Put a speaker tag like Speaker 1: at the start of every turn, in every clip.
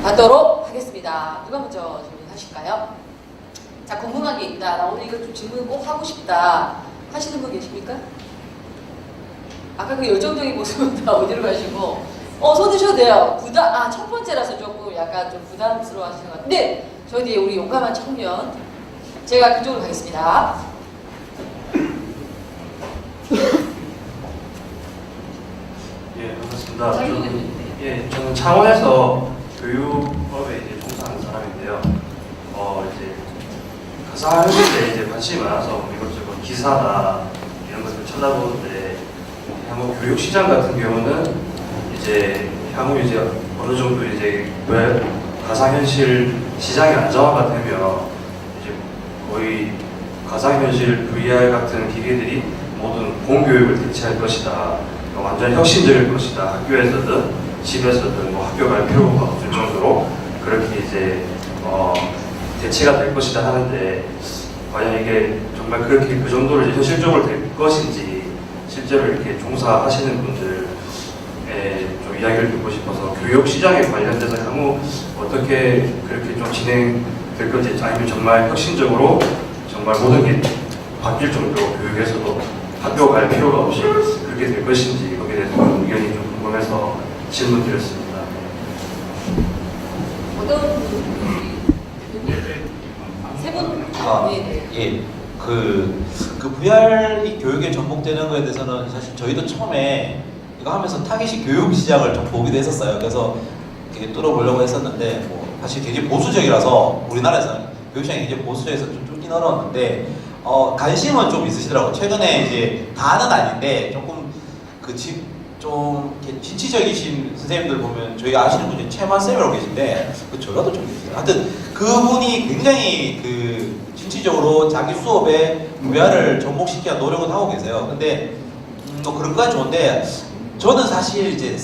Speaker 1: 받도록 하겠습니다. 누가 먼저 질문하실까요? 자, 궁금한 게 있다. 나 오늘 이거 좀 질문 꼭 하고 싶다 하시는 분 계십니까? 아까 그 열정적인 모습은 다 어디로 가시고 손 드셔도 돼요. 첫 번째라서 조금 약간 좀 부담스러워 하시는 것 같은데 저희 우리 용감한 청년 제가 그쪽으로 가겠습니다.
Speaker 2: 예, 반갑습니다. 저는 창원에서 교육업에 이제 종사하는 사람인데요. 이제 가상현실에 이제 관심이 많아서 뭐 이것저것 기사나 이런 것들 찾아보는데 향후 교육 시장 같은 경우는 이제 향후 이제 어느 정도 이제 가상현실 시장이 안정화가 되면 이제 거의 가상현실 VR 같은 기계들이 모든 공교육을 대체할 것이다. 완전 혁신적일 것이다. 학교에서든 집에서든 뭐 학교 갈 필요가 없을 정도로 그렇게 이제 대체가 될 것이다 하는데 과연 이게 정말 그렇게 그 정도로 이제 현실적으로 될 것인지 실제로 이렇게 종사하시는 분들의 좀 이야기를 듣고 싶어서 교육 시장에 관련돼서 향후 어떻게 그렇게 좀 진행될 건지 아니면 정말 혁신적으로 정말 모든 게 바뀔 정도로 교육에서도 학교 갈 필요가 없이 그렇게 될 것인지 거기에 대해서 의견이 좀 궁금해서 질문 드렸습니다.
Speaker 1: 어떤 세 분? 네.
Speaker 3: 예. 그 VR 교육에 접목되는 거에 대해서는 사실 저희도 처음에 이거 하면서 타깃이 교육 시장을 좀 보기도 했었어요. 그래서 이렇게 뚫어보려고 했었는데 뭐 사실 굉장히 보수적이라서 우리나라에서는 교육 시장이 굉장히 보수적에서 좀 뚫긴 어려웠는데 관심은 좀 있으시더라고요. 최근에 이제 다는 아닌데 조금 좀 진취적이신 선생님들 보면 저희 아시는 분이 최만 쌤이라고 계신데 저라도 좀 계세요. 하여튼 그분이 굉장히 진취적으로 자기 수업에 VR을 접목시키려 노력은 하고 계세요. 근데 뭐 그런 건 좋은데 저는 사실 이제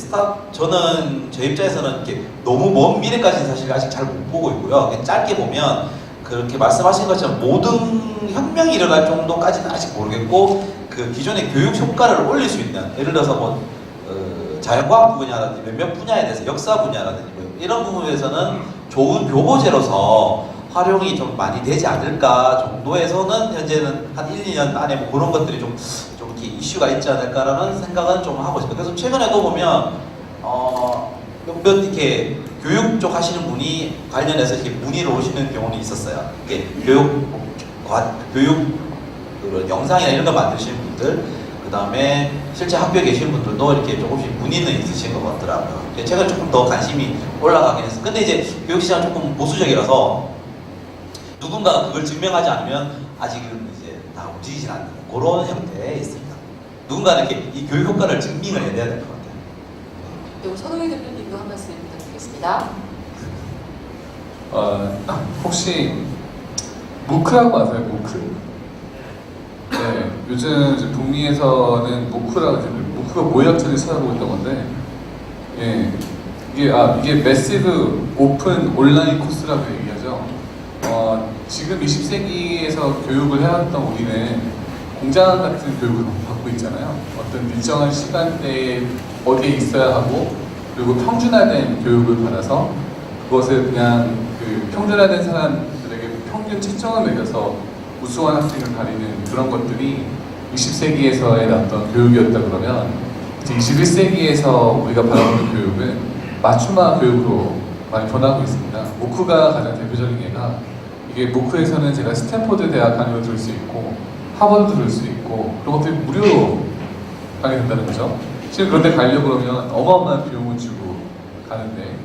Speaker 3: 저는 제 입장에서는 이렇게 너무 먼 미래까지는 사실 아직 잘 못 보고 있고요. 짧게 보면 그렇게 말씀하신 것처럼 모든 혁명이 일어날 정도까지는 아직 모르겠고 그 기존의 교육 효과를 올릴 수 있는 예를 들어서 뭐 자연과학 분야라든지 몇몇 분야에 대해서 역사 분야라든지 뭐 이런 부분에서는 좋은 교보제로서 활용이 좀 많이 되지 않을까 정도에서는 현재는 한 1, 2년 안에 뭐 그런 것들이 좀 이렇게 이슈가 있지 않을까라는 생각은 좀 하고 있습니다. 그래서 최근에도 보면 몇몇 이렇게 교육 쪽 하시는 분이 관련해서 이렇게 문의를 오시는 경우는 있었어요. 이렇게 교육 영상이나 이런 거 만드시는 분들, 그 다음에 실제 학교에 계시는 분들도 이렇게 조금씩 문의는 있으신 것 같더라고요. 제가 조금 더 관심이 올라가긴 했어요. 근데 이제 교육시장 조금 보수적이라서 누군가가 그걸 증명하지 않으면 아직은 이제 다 움직이진 않는 그런 형태에 있습니다. 누군가는 이렇게 이 교육 효과를 증명을 해야 될 것 같아요.
Speaker 1: 그리고 선호희 대표님도 한 말씀 부탁드리겠습니다.
Speaker 4: 혹시 무크라고 아세요? 무크? 네, 요즘 이제 북미에서는 무크가 모의학자들이 찾아보고 있던 건데, 예, 이게 매시브 오픈 온라인 코스라고 얘기하죠. 지금 20세기에서 교육을 해왔던 우리는 공장 같은 교육을 받고 있잖아요. 어떤 일정한 시간대에 어디에 있어야 하고, 그리고 평준화된 교육을 받아서 그것을 그냥 그 평준화된 사람들에게 평균 채점을 매겨서 우수한 학생을 가리는 그런 것들이 20세기에서의 어떤 교육이었다 그러면 이제 21세기에서 우리가 바라보는 교육은 맞춤화 교육으로 많이 변하고 있습니다. 모크가 가장 대표적인 예가 이게 모크에서는 제가 스탠포드 대학 강의를 들을 수 있고 하버드 들을 수 있고 그런 것들이 무료로 강의된다는 거죠. 지금 그런데 가려고 그러면 어마어마한 비용을 주고 가는데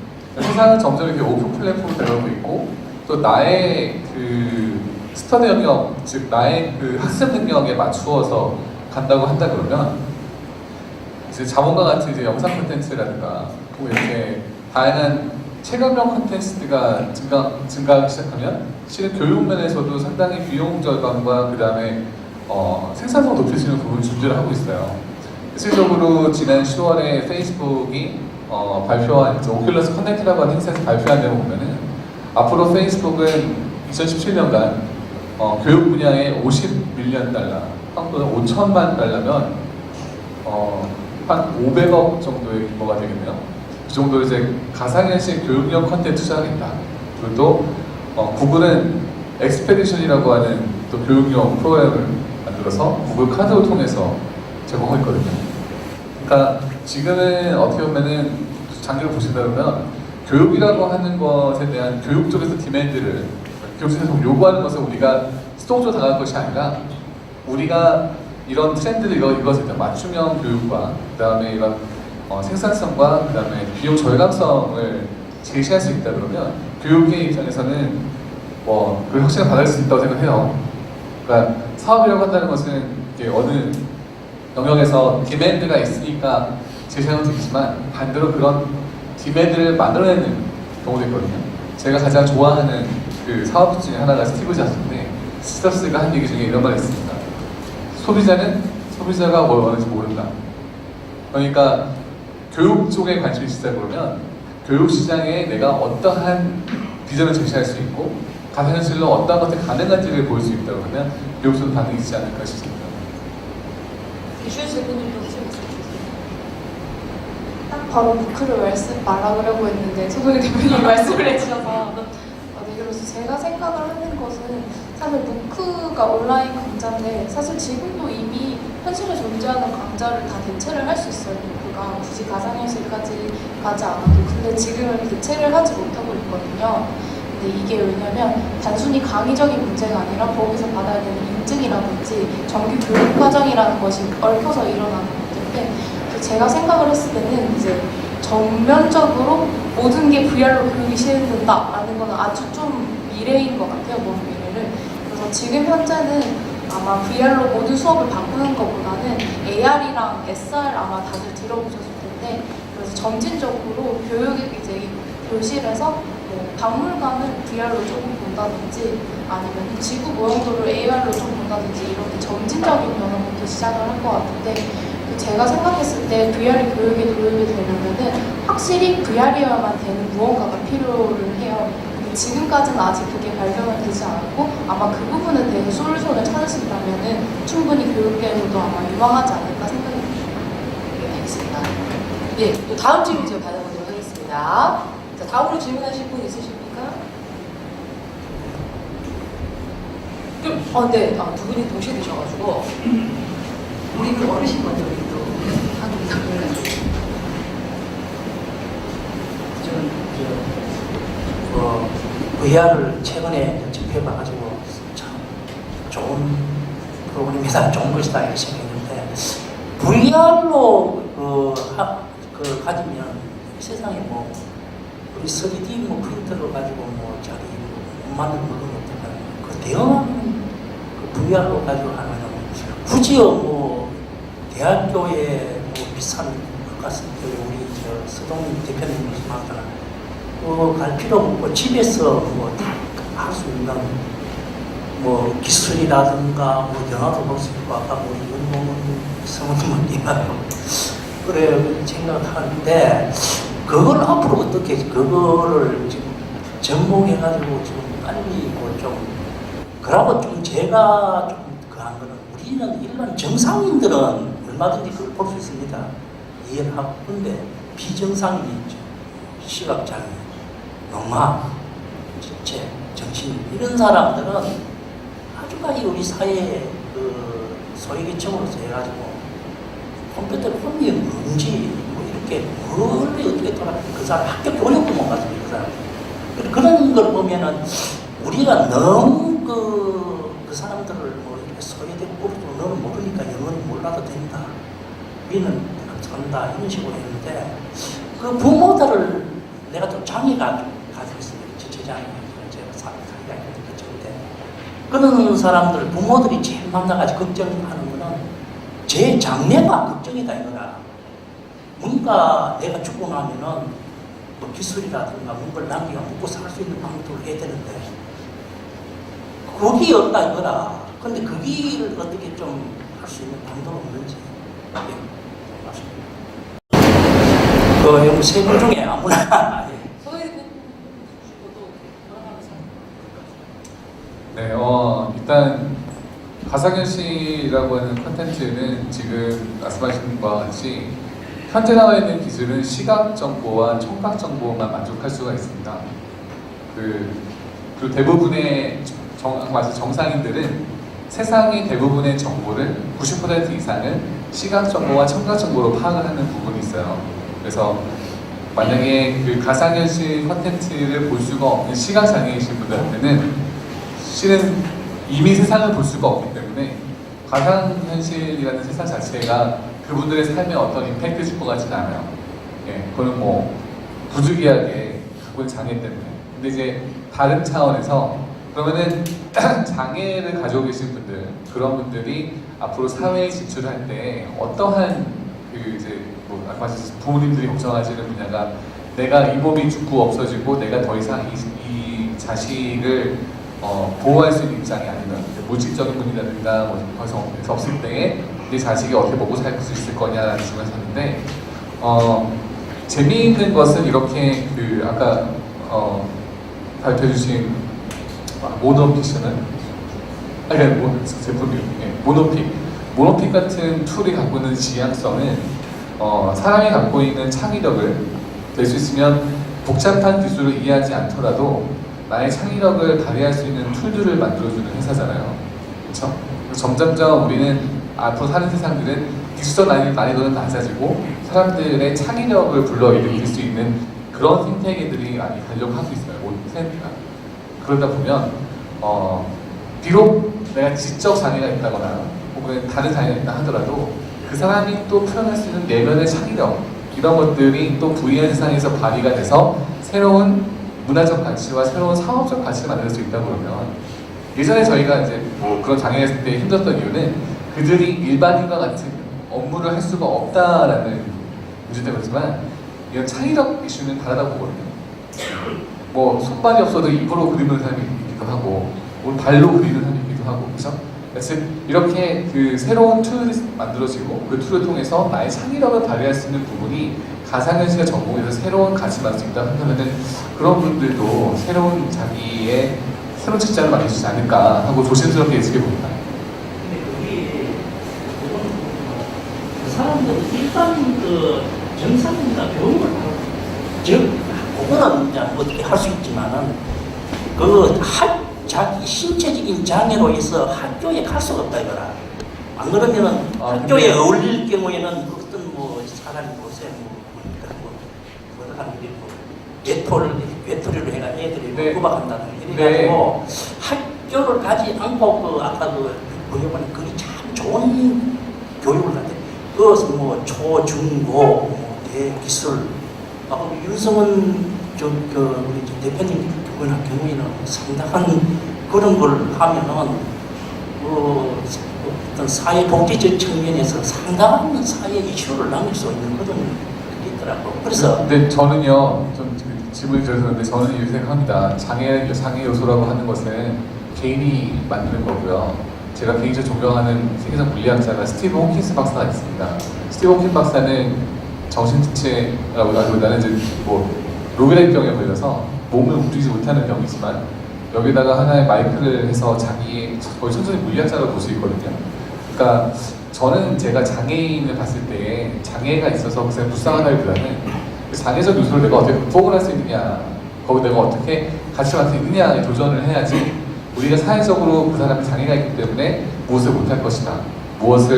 Speaker 4: 세상은 점점 이렇게 오픈 플랫폼으로 되어가고 있고 또 나의 그 스터디 영역, 즉 나의 그 학습 능력에 맞추어서 간다고 한다 그러면 이제 자본과 같은 이제 영상 콘텐츠라든가 뭐 이렇게 다양한 체감형 콘텐츠가 증가하기 시작하면 실은 교육 면에서도 상당히 비용 절감과 그 다음에 생산성 높일 수 있는 부분을 존재를 하고 있어요. 실질적으로 지난 10월에 페이스북이 발표한 오큘러스 커넥트라고 하는 행사에서 발표한 내용 보면은 앞으로 페이스북은 2017년간 교육 분야에 50밀리언 달러, 한국은 5천만 달러면 한 500억 정도의 규모가 되겠네요. 그 정도로 이제 가상현실 교육용 컨텐츠 투자하겠다. 그리고 또 구글은 엑스페디션이라고 하는 또 교육용 프로그램을 만들어서 구글 카드를 통해서 제공하고 있거든요. 그러니까 지금은 어떻게 보면은 장기를 보시다 보면 교육이라고 하는 것에 대한 교육 쪽에서 디맨드를 교육에서 요구하는 것을 우리가 수동적으로 당할 것이 아니라 우리가 이런 트렌드를 이것을 맞춤형 교육과 그다음에 이런 생산성과 그다음에 비용 절감성을 제시할 수 있다 그러면 교육의 입장에서는 그 혁신을 받을 수 있다고 생각해요. 그러니까 사업이라고 한다는 것은 이게 어느 영역에서 디맨드가 있으니까 제시하는 것도 있지만 반대로 그런 디맨드를 만들어내는 경우도 있거든요. 제가 가장 좋아하는 그 사업 중에 하나가 스티브 잡스인데 스티브 잡스가 한 얘기 중에 이런 말이 있습니다. 소비자는 소비자가 뭘 원하는지 모른다. 그러니까 교육 쪽에 관심이 있다 그러면 교육 시장에 내가 어떠한 비전을 제시할 수 있고 가상현실로 어떤 것들이 가능한지를 보일 수 있다 그러면 교육 쪽은 반응이 있지 않을까 싶습니다.
Speaker 1: 이슈 대표님도 혹시 말씀해주세요.
Speaker 5: 딱 바로 무크를 말하려고 했는데 소동희 대표님이 말씀을 해주셔서 네, 그래서 제가 생각을 하는 것은 사실 무크가 온라인 강좌인데 사실 지금도 이미 현실에 존재하는 강좌를 다 대체를 할 수 있어요. 무크가 굳이 가상현실까지 가지 않아도. 근데 지금은 대체를 하지 못하고 있거든요. 근데 이게 왜냐면 단순히 강의적인 문제가 아니라 거기서 받아야 되는 인증이라든지 정규 교육 과정이라는 것이 얽혀서 일어나는 것들인데 제가 생각을 했을 때는 이제 전면적으로 모든 게 VR로 교육이 시행된다라는 건 아주 좀 미래인 것 같아요. 먼 미래를. 그래서 지금 현재는 아마 VR로 모든 수업을 바꾸는 것보다는 AR이랑 SR 아마 다들 들어보셨을 텐데 그래서 점진적으로 교육의 이제 교실에서 박물관을 VR로 조금 본다든지 아니면 지구 모형도를 AR로 좀 본다든지 이렇게 점진적인 변화부터 시작을 할 것 같은데 제가 생각했을 때 VR이 교육에 도움이 되려면은 확실히 VR이어야만 되는 무언가가 필요를 해요. 근데 지금까지는 아직 그게 발견은 되지 않았고 아마 그 부분에 대해서 솔루션을 찾으신다면은 충분히 교육계에서도 아마 유망하지 않을까 생각이 듭니다.
Speaker 1: 네, 알겠습니다. 네, 또 다음 질문 제가 받아보도록 하겠습니다. 자, 다음으로 질문하실 분 있으십니까? 네, 두 분이 동시에 드셔가지고 우리 그 어르신 먼저 우리 또 한국에 가가지고
Speaker 6: VR을 최근에 접해봐가지고 참 좋은 프로그램이다, 좋은 것이다 이렇게 생각했는데 VR로 가지면 세상에 뭐 우리 3D 뭐 프린터를 가지고 뭐 자기 만든 물건 어떡하냐 그 대형 그 VR로 가지고 하면 굳이 뭐 대학교에 뭐 비싼 것 같습니다. 우리 서동 대표님 말씀하셨잖아요. 갈 필요 없고 집에서 뭐 다 할 수 있는 뭐 기술이라든가 뭐 영화도 볼 수 있고 아까 뭐 윤봉은 성우님은 얘기하고 그래 생각하는데 그걸 앞으로 어떻게 그거를 지금 전공해가지고 지금 빨리 좀 그러고 좀 제가 좀 그한 거는 우리는 일반 정상인들은 얼마든지 그걸 볼 수 있습니다. 이해를 하고 근데 비정상인이 있죠. 시각장애, 농악, 지체, 정신 이런 사람들은 아주까지 우리 사회의 그 소외계층으로서 해가지고 컴퓨터 폰이 뭔지 뭐 이렇게 멀리 어떻게 돌아가는 그 사람 학교 교육도 못 받습니다. 그 사람 그런 걸 보면은 우리가 너무 그 사람들을 뭐 이렇게 소외되고 그러고 너는 모르니까 영어는 몰라도 된다. 우리는 전다 이런 식으로 했는데 그 부모들을 내가 좀 장애가 가지고 있습니다. 지체장애 제가 사회가 있는데 그런 사람들 부모들이 제일 만나가지고 걱정하는 거는 제 장래가 걱정이다 이거라. 뭔가 내가 죽고 나면은 뭐 기술이라든가 뭔가를 남기가 먹고 살 수 있는 방법을 해야 되는데 그게 없다 이거라. 근데 그 길을 어떻게 좀 할 수 있는 방법은 없는지. 그 세 분 중에 아무나.
Speaker 1: 소위 또 돌아가면서
Speaker 4: 네, 일단 가상현실이라고 하는 콘텐츠는 지금 말씀하신 것과 같이 현재 나와 있는 기술은 시각 정보와 청각 정보만 만족할 수가 있습니다. 그리고 대부분의 정상인들은 세상의 대부분의 정보를 90% 이상을 시각 정보와 청각 정보로 파악을 하는 부분이 있어요. 그래서 만약에 그 가상현실 컨텐츠를 볼 수가 없는 시각장애이신 분들한테는 실은 이미 세상을 볼 수가 없기 때문에 가상현실이라는 세상 자체가 그분들의 삶에 어떤 임팩트 줄 것 같지는 않아요. 예, 그거는 뭐 부득이하게 갖고 있는 장애 때문에. 근데 이제 다른 차원에서 그러면은 장애를 가지고 계신 분들, 그런 분들이 앞으로 사회에 진출할 때 어떠한 그 이제 뭐 아까 말씀하신 부모님들이 걱정하시는 분야가 내가 이 몸이 죽고 없어지고 내가 더 이상 이 자식을 보호할 수 있는 입장이 아니면 물질적인 분이라든가 뭐 거기서 없을 때에 내 자식이 어떻게 먹고 살 수 있을 거냐라는 질문을 하는데 재미있는 것은 이렇게 그 아까 발표해주신 모노픽션은 제품이 모노픽 같은 툴이 갖고 있는 지향성은 사람이 갖고 있는 창의력을 낼 수 있으면 복잡한 기술을 이해하지 않더라도 나의 창의력을 발휘할 수 있는 툴들을 만들어주는 회사잖아요. 그렇죠? 점점점 우리는 앞으로 사는 세상들은 기술적 난이도는 낮아지고 사람들의 창의력을 불러일으킬 수 있는 그런 생태계들이 많이 가려고 하고 있어요. 모든 트렌드가. 그러다 보면 비록 내가 지적 장애가 있다거나 혹은 다른 장애가 있다 하더라도 그 사람이 또 표현할 수 있는 내면의 창의력 이런 것들이 또 VR 세상에서 발휘가 돼서 새로운 문화적 가치와 새로운 상업적 가치를 만들 수 있다고 그러면 예전에 저희가 이제 뭐 그런 장애가 있을 때 힘들었던 이유는 그들이 일반인과 같은 업무를 할 수가 없다라는 문제 때문이지만 이런 창의력 이슈는 다르다고 보거든요. 뭐 손발이 없어도 입으로 그리는 사람이 있기도 하고 오늘 발로 그리는 사람이 있기도 하고 그렇죠? 즉 이렇게 그 새로운 툴이 만들어지고 그 툴을 통해서 나의 창의력을 발휘할 수 있는 부분이 가상현실의 전공에서 새로운 가치를 만들 수 있다 한다면은 그런 분들도 새로운 자기의 새로운 직장을 만들지 않을까 하고 조심스럽게 예측해 봅니다.
Speaker 6: 근데 그게 그 사람들이 일반 그 정상인과 교육을 하고 즉 그거는 이제 어떻게 할 수 있지만은 자기 신체적인 장애로 해서 학교에 갈 수가 없다 이거라. 안 그러면은 학교에 어울릴 경우에는 어떤 뭐 사람이 보세요 외톨이로 해가 애들이
Speaker 4: 네.
Speaker 6: 구박한다는
Speaker 4: 네.
Speaker 6: 이래가지고 학교를 가지 않고 아까 보여보니 그게 참 좋은 교육을 하는데 그것은 뭐 초, 중, 고, 대기술 윤성은 우리 대표님 경우에는 상당한 그런 걸 하면은 어떤 사회복지적 측면에서 상당한 사회 이슈를 남길 수 있는 그런 게 있더라고. 그래서
Speaker 4: 근데 저는요 좀 질문이 드렸는데 저는 이렇게 생각합니다. 장애 요소라고 하는 것은 개인이 만드는 거고요. 제가 개인적으로 존경하는 세계적 물리학자가 스티브 호킨스 박사가 있습니다. 스티브 호킨스 박사는 정신지체라고 하기보다는 이제 뭐 로게렉병에 걸려서 몸을 움직이지 못하는 병이지만 여기다가 하나의 마이크를 해서 자기 거의 천천히 물리학자로 볼 수 있거든요. 그러니까 저는 제가 장애인을 봤을 때 장애가 있어서 그냥 불쌍하다기보다는 그 장애적 요소를 내가 어떻게 극복을 할 수 있느냐, 거기 내가 어떻게 같이 갈 수 있느냐에 도전을 해야지 우리가 사회적으로 그 사람이 장애가 있기 때문에 무엇을 못할 것이다, 무엇이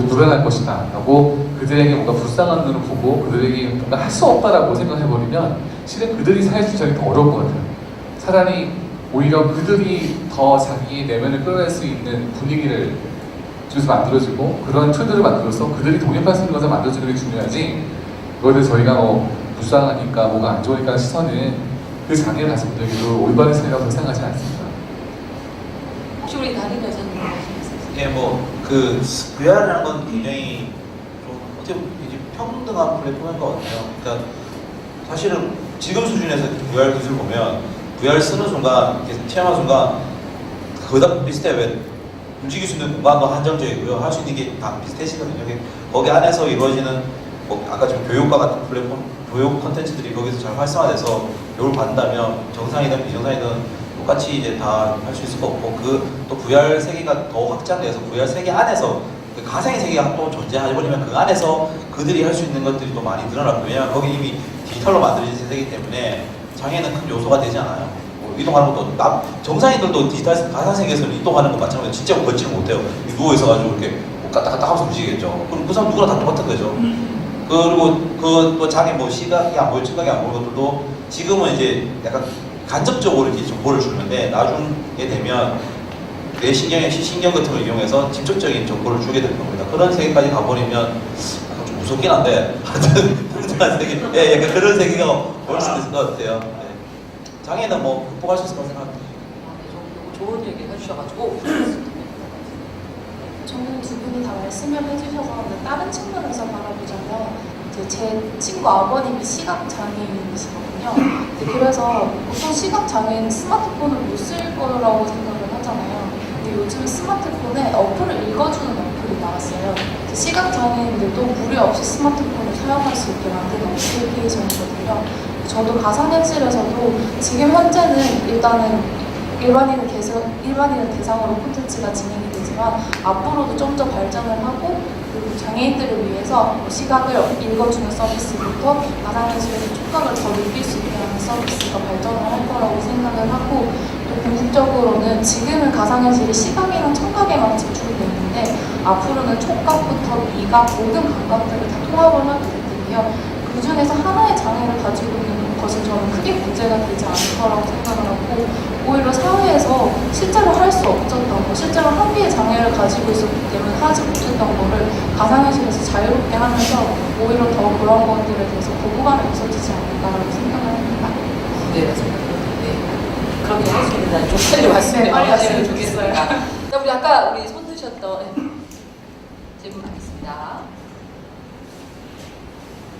Speaker 4: 불안할 것이다 라고 그들에게 뭔가 불쌍한 눈을 보고 그들에게 뭔가 할 수 없다라고 생각해버리면 실은 그들이 사회 실정이 더 어려울 것 같아요. 차라리 오히려 그들이 더 자기의 내면을 끌어낼 수 있는 분위기를 주서 만들어주고 그런 툴들을 만들어서 그들이 독립할 수 있는 것을 만들어주는 게 중요하지 그거에 대해서 저희가 뭐 불쌍하니까 뭐가 안 좋으니까 시선은 그 장애를 가진 분들에게도 올바른 시선이라고 생각하지 않습니다.
Speaker 1: 혹시 우리 다른 여사님 말씀하세요?
Speaker 3: 네, 뭐그 VR이라는 건 굉장히 좀 어떻게 이제 평등한 플랫폼인 것 같아요. 그러니까 사실은 지금 수준에서 VR 기술 보면 VR 쓰는 순간, 이렇게 체험하는 순간 거의 다 비슷해요. 왜 움직일 수 있는 공간도 한정적이고요. 할 수 있는 게 다 비슷해지거든요. 거기 안에서 이루어지는 뭐 아까 지금 교육과 같은 플랫폼, 교육 컨텐츠들이 거기서 잘 활성화돼서 교육을 받는다면 정상이든 비정상이든 똑같이 이제 다 할 수 있을 것 같고 그 또 VR 세계가 더 확장돼서 VR 세계 안에서 가상의 세계가 또 존재하지 버리면 그 안에서 그들이 할 수 있는 것들이 또 많이 늘어났고, 왜냐면 거기 이미 디지털로 만들어진 세계이기 때문에 장애는 큰 요소가 되지 않아요. 뭐 이동하는 것도 정상인들도 디지털 가상세계에서는 이동하는 건 마찬가지로 진짜 걷지를 못해요. 누워 있어가지고 이렇게 뭐 갔다 갔다 하면서 움직이겠죠. 그럼 그 사람 누구나 다 똑같은 거죠. 그리고 그 장애 뭐 시각이 안 보이고 청각이 안 보이는 것들도 지금은 이제 약간 간접적으로 이제 정보를 주는데 나중에 되면 뇌 신경의 시신경 같은 걸 이용해서 직접적인 정보를 주게 될 겁니다. 그런 세계까지 가버리면 약간 좀 무섭긴 한데 하여튼 그런 세계, 예, 약간 그런 세계가 올 수도 있을 것 같아요. 네. 장애는 뭐 극복할 수 있을 것 생각합니다.
Speaker 1: 너무 좋은 얘기 해주셔가지고
Speaker 5: 저는 두 분이 다 말씀을 해주셔서 다른 측면에서 바라보자면 이제 제 친구 아버님이 시각장애인이시거든요. 그래서 보통 시각장애인 스마트폰을 못 쓸 거라고 생각을 하잖아요. 근데 요즘 스마트폰에 어플을 읽어주는 어플이 나왔어요. 시각장애인들도 무리 없이 스마트폰을 사용할 수 있게 만든 어플리케이션이거든요. 저도 가상현실에서도 지금 현재는 일단은 일반인을 대상으로 콘텐츠가 진행이 되지만 앞으로도 좀 더 발전을 하고 그리고 장애인들을 위해서 시각을 읽어주는 서비스부터 가상현실에서 촉각을 더 느낄 수 있게 하는 서비스가 발전을 할 거라고 생각을 하고 또 궁극적으로는 지금은 가상현실이 시각이랑 청각에만 집중되어 있는데 앞으로는 촉각부터 미각 모든 감각들을 다 통합을 하게 될 텐데요. 그 중에서 하나의 장애를 가지고 있는 것은 저는 크게 문제가 되지 않을 거라고 생각을 하고 오히려 사회에서 실제로 할 수 없었던 거, 실제로 한 개의 장애를 가지고 있었기 때문에 하지 못했던 거를 가상현실에서 자유롭게 하면서 오히려 더 그런 것들에 대해서 거부감이 없어지지 않을까라고 생각을 합니다.
Speaker 1: 네, 맞습니다. 네. 그렇게 할 수 있는 날좀 빨리 왔으면
Speaker 5: 네, 빨리 왔으면
Speaker 1: 좋겠습니다. 자, 우리 아까 우리 손 드셨던 질문 받겠습니다.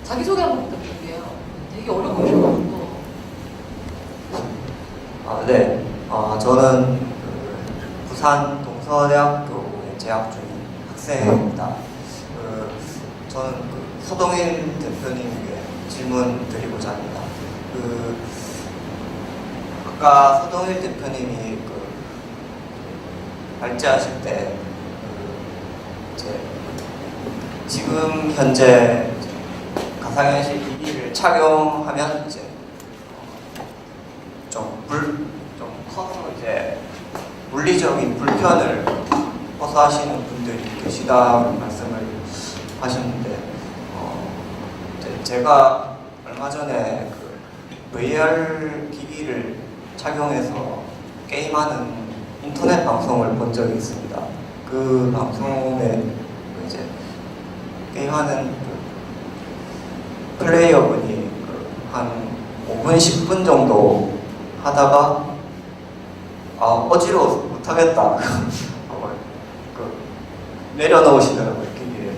Speaker 1: 자기소개 한번 부탁드릴게요. 되게 어려운 거셔가지고.
Speaker 7: 네. 저는 부산 동서대학교에 재학 중인 학생입니다. 저는 서동일 대표님에게 질문 드리고자 합니다. 아까 서동일 대표님이 발제하실 때 지금 현재 가상현실 기기를 착용하면 이제 좀 커서 이제 물리적인 불편을 호소하시는 분들이 계시다고 말씀을 하셨는데 제가 얼마 전에 VR 기기를 착용해서 게임하는 인터넷 방송을 본 적이 있습니다. 그 방송에 이제 게임하는 플레이어분이 한 5분, 10분 정도 하다가 어지러워서 못하겠다 내려놓으시더라고요. 기기를.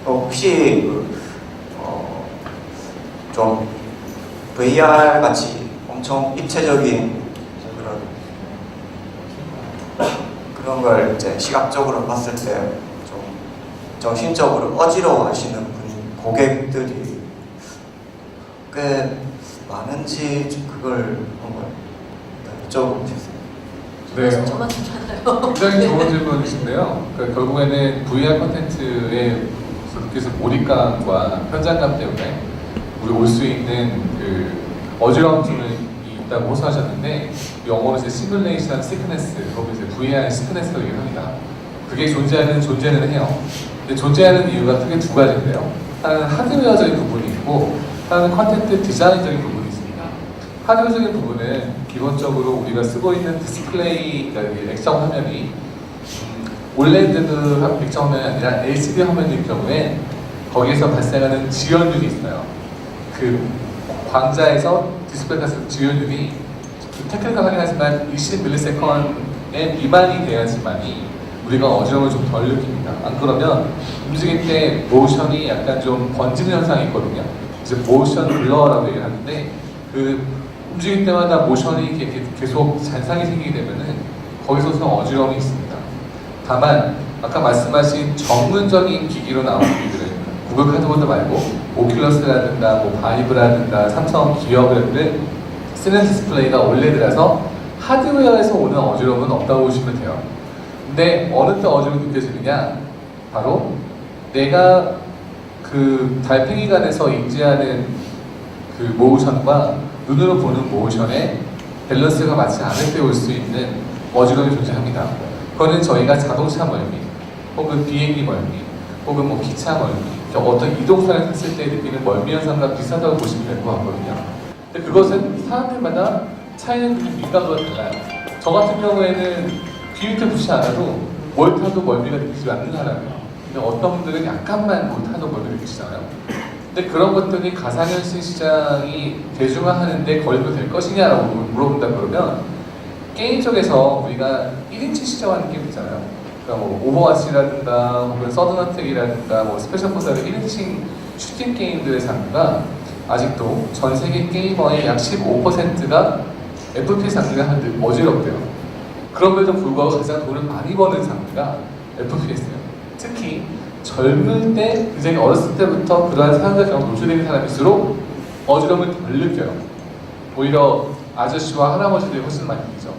Speaker 7: 혹시 좀 VR 같이 엄청 입체적인 그런 걸 이제 시각적으로 봤을 때 좀 정신적으로 어지러워하시는 고객들이 꽤 많은지 그걸 한번 여쭤보겠습니다.
Speaker 4: 네.
Speaker 1: 저만 좋잖아요.
Speaker 4: 굉장히 좋은 질문이신데요. 그러니까 결국에는 VR 콘텐츠의 계속 몰입감과 현장감 때문에 우리 올 수 있는 어지러움증이 있다고 호소하셨는데 영어로 이제 시뮬레이션 시크네스, 그리고 이제 VR 시크네스라고 얘기합니다. 그게 존재는 해요. 근데 존재하는 이유가 크게 두 가지인데요. 하나는 하드웨어적인 부분이 있고 하나는 컨텐츠 디자인적인 부분이 있습니다. 하드웨어적인 부분은 기본적으로 우리가 쓰고 있는 디스플레이, 그러니까 액정 화면이 OLED 액정 화면이 아니라 LCD 화면일 경우에 거기에서 발생하는 지연율이 있어요. 그 광자에서 디스플레이 갔을 지연율이 테크니컬하긴 하지만 20ms의 미만이 돼야지만이 우리가 어지러움을 좀 덜 느낍니다. 안 그러면 움직일 때 모션이 약간 좀 번지는 현상이 있거든요. 이제 모션 블러라고 얘기를 하는데 그 움직일 때마다 모션이 계속 잔상이 생기게 되면은 거기서는 어지러움이 있습니다. 다만 아까 말씀하신 전문적인 기기로 나오는 기기들은 구글 카드보드 말고 오큘러스라든가 뭐 바이브라든가 삼성 기어브랜드 쓰는 디스플레이가 OLED라서 하드웨어에서 오는 어지러움은 없다고 보시면 돼요. 근데 어느 때 어지러움이 느껴지느냐? 바로 내가 그 달팽이관에서 인지하는 그 모션과 눈으로 보는 모션의 밸런스가 맞지 않을 때 올 수 있는 어지러움이 존재합니다. 그거는 저희가 자동차 멀미, 혹은 비행기 멀미, 혹은 뭐 기차 멀미, 어떤 이동선을 탔을 때 느끼는 멀미 현상과 비슷하다고 보시면 될 것 같거든요. 근데 그것은 사람들마다 차이는 민감도가 달라요. 저 같은 경우에는 귀 밑에 붙지 않아도 뭘 타도 멀미가 느끼지 않는 사람이에요. 근데 어떤 분들은 약간만 뭘 타도 멀미를 느끼시잖아요. 근데 그런 것들이 가상현실 시장이 대중화하는데 걸고 될 것이냐라고 물어본다 그러면 게임 쪽에서 우리가 1인칭 시작하는 게임 있잖아요. 그러니까 뭐 오버워치라든가 혹은 서든어택이라든가 뭐 스페셜 포스라든가 1인칭 슈팅 게임들의 장르가 아직도 전 세계 게이머의 약 15%가 FPS 장르가 하는데 어지럽대요. 그럼에도 불구하고 가장 돈을 많이 버는 장르가 FPS예요. 특히 젊을 때, 굉장히 어렸을 때부터 그러한 사용자 경험 노출된 사람일수록 어지러움을 덜 느껴요. 오히려 아저씨와 할아버지들이 훨씬 많이 느끼죠.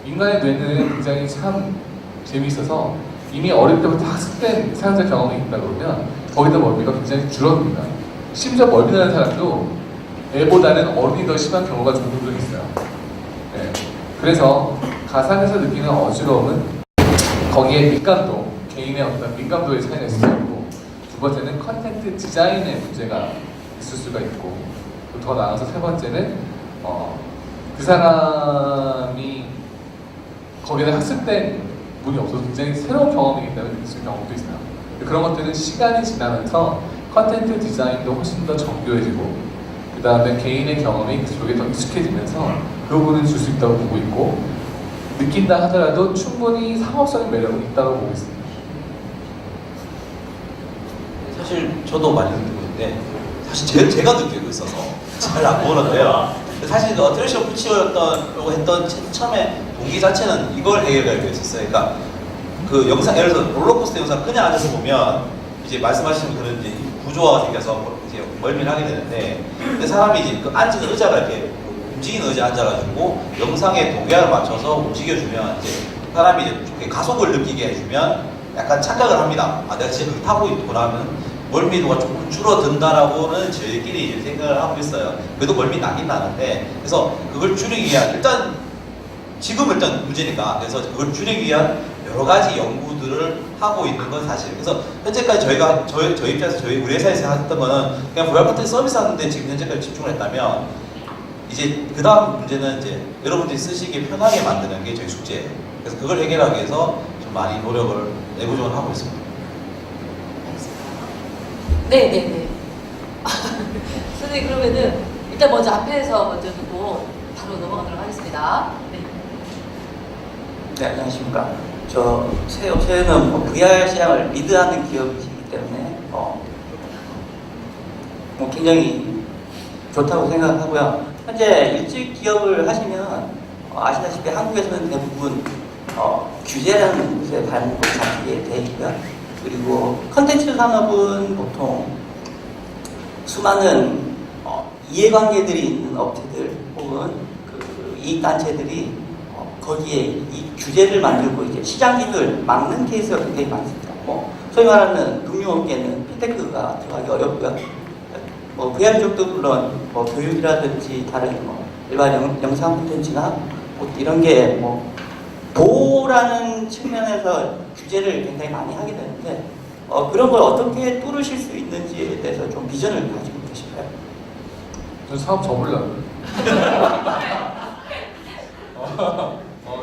Speaker 4: 인간의 뇌는 굉장히 참 재미있어서 이미 어릴 때부터 학습된 사용자 경험이 있다 그러면 거기다 멀미가 굉장히 줄어듭니다. 심지어 멀미 나는 사람도 애보다는 어른이 더 심한 경우가 종종 있어요. 네. 그래서 가상에서 느끼는 어지러움은 거기에 민감도, 개인의 어떤 민감도의 차이가 있을 수 있고, 두 번째는 컨텐츠 디자인의 문제가 있을 수가 있고, 또 더 나아가서 세 번째는 그 사람이 거기에 학습된 분이 없어서 굉장히 새로운 경험이기 때문에 느낄 경험도 있어요. 그런 것들은 시간이 지나면서 컨텐츠 디자인도 훨씬 더 정교해지고, 그 다음에 개인의 경험이 그쪽에 더 익숙해지면서 그 부분을 줄 수 있다고 보고 있고, 느낀다 하더라도 충분히 상업적인 매력은 있다고 보고 있습니다.
Speaker 3: 사실 저도 많이 느끼고 있는데 사실 제가 느끼고 있어서 잘 안 보는데요. 사실 트랙션 붙이려고 했던 처음에 동기 자체는 이걸 해결하기 위해서였어요. 그러니까 그 영상, 예를 들어서 롤러코스터 영상 그냥 앉아서 보면 이제 말씀하시는 그런 이제 구조화가 생겨서 이제 멀미를 하게 되는데, 근데 사람이 이제 그 앉은 의자가 이렇게 움직이는 의자에 앉아가지고 영상의 동향을 맞춰서 움직여주면 이제 사람이 이제 가속을 느끼게 해주면 약간 착각을 합니다. 아, 내가 지금 타고 있구나 하면 멀미도가 조금 줄어든다라고는 저희끼리 이제 생각을 하고 있어요. 그래도 멀미 나긴 나는데, 그래서 그걸 줄이기 위한, 지금 일단 문제니까, 그래서 그걸 줄이기 위한 여러 가지 연구들을 하고 있는 건 사실. 그래서 현재까지 저희 입장에서 우리 회사에서 했던 거는 그냥 VR 컨텐츠 서비스 하는데 지금 현재까지 집중을 했다면, 이제 그 다음 문제는 이제 여러분들이 쓰시기 편하게 만드는 게 저희 숙제예요. 그래서 그걸 해결하기 위해서 좀 많이 노력을 내부적으로 하고 있습니다.
Speaker 1: 네네네. 선생님, 그러면은 일단 먼저 앞에서 먼저 두고 바로 넘어가도록 하겠습니다. 네.
Speaker 6: 네, 안녕하십니까. 저는 뭐 VR 시장을 리드하는 기업이기 때문에 뭐 굉장히 좋다고 생각하고요. 현재 일찍 기업을 하시면 아시다시피 한국에서는 대부분 규제라는 곳에 발목을 잡히게 돼 있고요. 그리고 컨텐츠 산업은 보통 수많은 이해관계들이 있는 업체들 혹은 그 이익단체들이 거기에 이 규제를 만들고 이제 시장 기술 막는 케이스가 굉장히 많습니다. 뭐 소위 말하는 금융업계는 핀테크가 들어가기 어렵고요. 뭐 VR 쪽도 물론 뭐 교육이라든지 다른 뭐 일반 영상 콘텐츠나 뭐 이런 게 뭐 보호라는 측면에서 규제를 굉장히 많이 하게 되는데 그런 걸 어떻게 뚫으실 수 있는지에 대해서 좀 비전을 가지고 계실까요?
Speaker 4: 저 사업 접으려고요.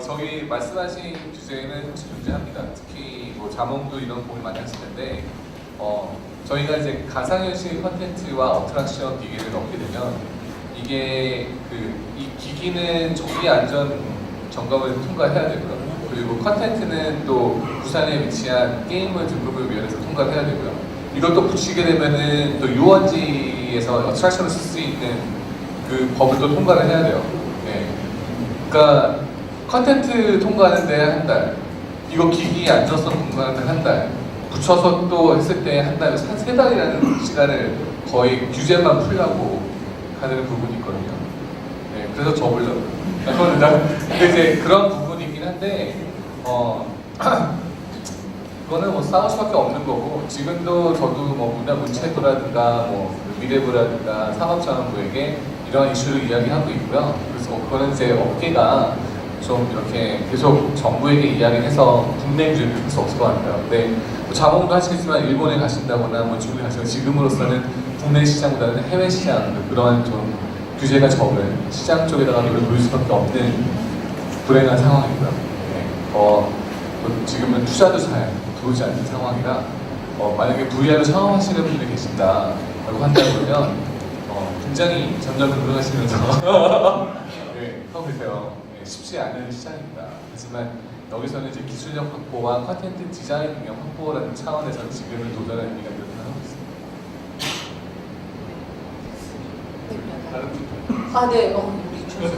Speaker 4: 저기 말씀하신 규제는 혹시 존재합니다. 특히 뭐 자몽도 이런 고민 많이 하실 텐데 저희가 이제 가상현실 컨텐츠와 어트랙션 기기를 넣게 되면 이게 이 기기는 정비 안전 점검을 통과해야 되고요. 그리고 컨텐츠는 또 부산에 위치한 게임을 등급을 위원회에서 통과를 해야 되고요. 이걸 또 붙이게 되면은 또 유원지에서 어트랙션을 쓸 수 있는 그 법을 또 통과를 해야 돼요. 네. 그러니까 컨텐츠 통과하는데 한 달, 이거 기기 안전성 통과하는데 한 달, 붙여서 또 했을 때 한 달, 한 3달이라는 시간을 거의 규제만 풀려고 하는 부분이 있거든요. 네, 그래서 접으려고. 근데 이제 그런 부분이긴 한데, 그거는 뭐 싸울 수밖에 없는 거고 지금도 저도 뭐 문체부라든가 뭐 미래부라든가 산업자원부에게 이런 이슈를 이야기하고 있고요. 그래서 그거는 이제 업계가 좀 이렇게 계속 정부에게 이야기해서 국내 규제를 할 수 없을 것 같아요. 근데 뭐 자몽도 하시겠지만 일본에 가신다거나 뭐 중국에 가시면 지금으로서는 국내 시장보다는 해외 시장 그런 좀 규제가 적은 시장 쪽에다가 노력을 보일 수밖에 없는 불행한 상황이고요. 네. 뭐 지금은 투자도 잘 들어오지 않는 상황이라 만약에 VR을 창업하시는 분들이 계신다라고 한다면 굉장히 점점 긍정하시면서 네, 하고 계세요. 네, 쉽지 않은 시장입니다. 하지만 여기서는 이제 기술력 확보와 컨텐츠 디자인 능력 확보라는 차원에서 지금은 도전할 의미가 있다고 생각하고 있습니다. 다른 분들?
Speaker 1: 아, 네. 우리 준수.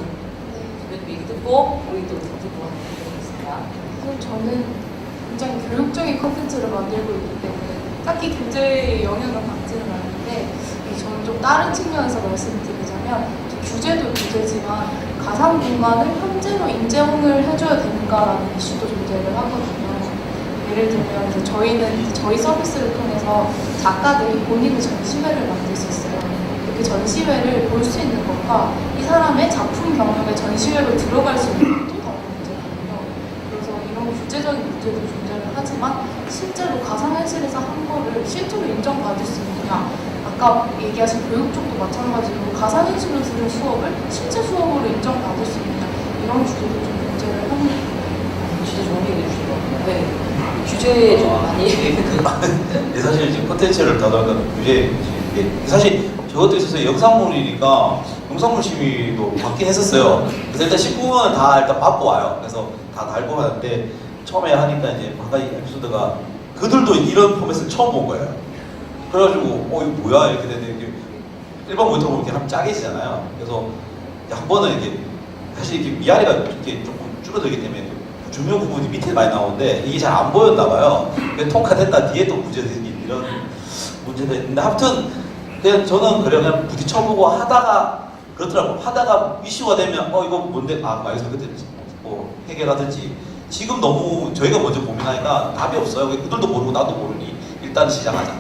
Speaker 1: 네. 얘기 듣고 우리 또 듣고 하겠습니다.
Speaker 5: 저는 굉장히 교육적인 컨텐츠를 만들고 있기 때문에 딱히 교재의 영향을 받지는 않는데 저는 좀 다른 측면에서 말씀드리자면 규제도 규제지만 가상 공간을 현재로 인정을 해줘야 되는가라는 이슈도 존재를 하거든요. 예를 들면 이제 저희는 저희 서비스를 통해서 작가들이 본인의 전시회를 만들 수 있어요. 이렇게 전시회를 볼 수 있는 것과 이 사람의 작품 경력에 전시회로 들어갈 수 있는 것도 다른 문제거든요. 그래서 이런 구체적인 문제도 존재를 하지만 실제로 가상현실에서 한 거를 실제로 인정받을 수 있느냐, 아까 얘기하신 교육 쪽도 마찬가지로 가상현실로 들은 수업을 실제 수업으로 인정받을 수 있느냐, 이런 주제도 좀 문제를 합니다.
Speaker 1: 진짜 좋은 얘기 해주신 것 같아요. 네. 규제에 좀 많이
Speaker 3: 사실 지금 콘텐츠를 다뤄가는 규제 사실 저것도 있어서 영상물이니까 영상물 심의도 받긴 했었어요. 그래서 일단 19분은 다 일단 받고 와요. 그래서 다 달고 하는데 처음에 하니까 이제 바깥 에피소드가 그들도 이런 포맷을 처음 본 거예요. 그래가지고 이거 뭐야 이렇게 되는데 일반 모니터 보면 이렇게 하면 짜게지잖아요. 그래서 한 번은 이게 사실 이렇게 위아래가 이렇게 조금 줄어들기 때문에 조명 부분이 밑에 많이 나오는데 이게 잘 안 보였나 봐요. 통과됐다 뒤에 또 문제 생긴 이런 문제가 있는데 아무튼 그냥 저는 그냥 부딪혀보고 하다가 그렇더라고. 하다가 이슈가 되면 이거 뭔데 알겠어 그때 뭐 해결하든지. 지금 너무 저희가 먼저 고민하니까 답이 없어요. 그들도 모르고 나도 모르니 일단 시작하자.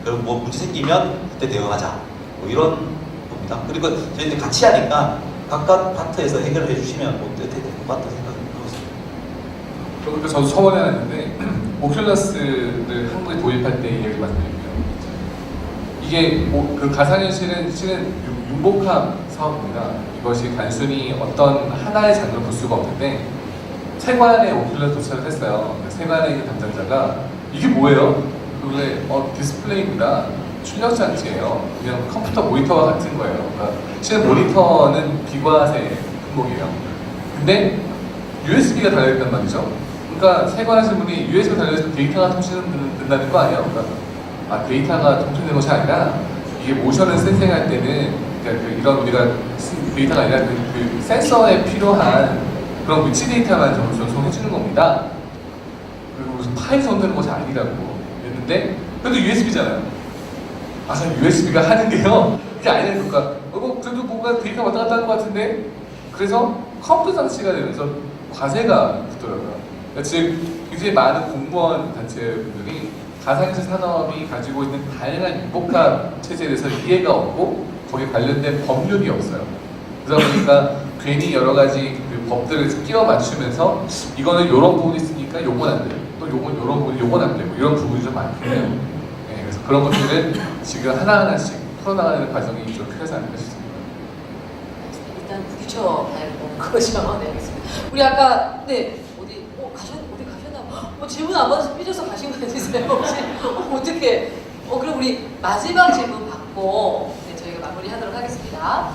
Speaker 3: 그리고 뭐 문제 생기면 그때 대응하자. 뭐 이런 겁니다. 그리고 저희들 같이 하니까 각각 파트에서 해결해 주시면 뭐 될 것 같다 생각하고 있습니다.
Speaker 4: 그러니까 저도 처음에 했는데 오큘러스를 한국에 도입할 때 이야기 말씀드릴게요. 이게 그 가상현실은 실은 융복합 사업입니다. 이것이 단순히 어떤 하나의 장르를 볼 수가 없는데 세관에 오큘러스 도착을 했어요. 세관에 있는 담당자가 이게 뭐예요? 그런데 디스플레이입니다. 출력 장치예요. 그냥 컴퓨터 모니터와 같은 거예요. 그러니까 실은 모니터는 비과세 품목이에요. 근데 USB가 달려있단 말이죠. 그러니까 세관하시는 분이 USB가 달려있으면 데이터가 통신된다는 거 아니에요? 그러니까 데이터가 통신되는 것이 아니라 이게 모션을 센싱할 때는 그러니까 이런 우리가 데이터가 아니라 그 센서에 필요한 그런 위치 데이터만 전송해주는 겁니다. 그리고 무슨 파일 전되는 것이 아니라고 했는데 그래도 USB잖아요. 그럼 USB가 하는 게요. 그게 아니니까 그래도 뭔가 데이터 왔다 갔다 하는 것 같은데 그래서 컴퓨터 장치가 되면서 과세가 붙더라고요. 그러니까 즉 굉장히 많은 공무원 단체분들이 가상현실 산업이 가지고 있는 다양한 융복합 체제에 대해서 이해가 없고 거기에 관련된 법률이 없어요. 그러다 보니까 괜히 여러 가지 그 법들을 끼워 맞추면서 이거는 이런 부분이 있으니까 요건 안 돼요. 또 요건 이런 부분이 요건 안 되고 이런 부분이 좀 많긴 해요. 네, 그래서 그런 것들을 지금 하나하나씩 풀어나가는 과정이 좀 필요하지 않을까 싶습니다.
Speaker 1: 일단 부딪혀 봐야겠다는 거죠. 네, 알겠습니다. 우리 아까 어디 가셨나? 질문 안 받아서 삐져서 가신 거 아니세요? 혹시? 어떻게? 그럼 우리 마지막 질문 받고 저희가 마무리하도록 하겠습니다.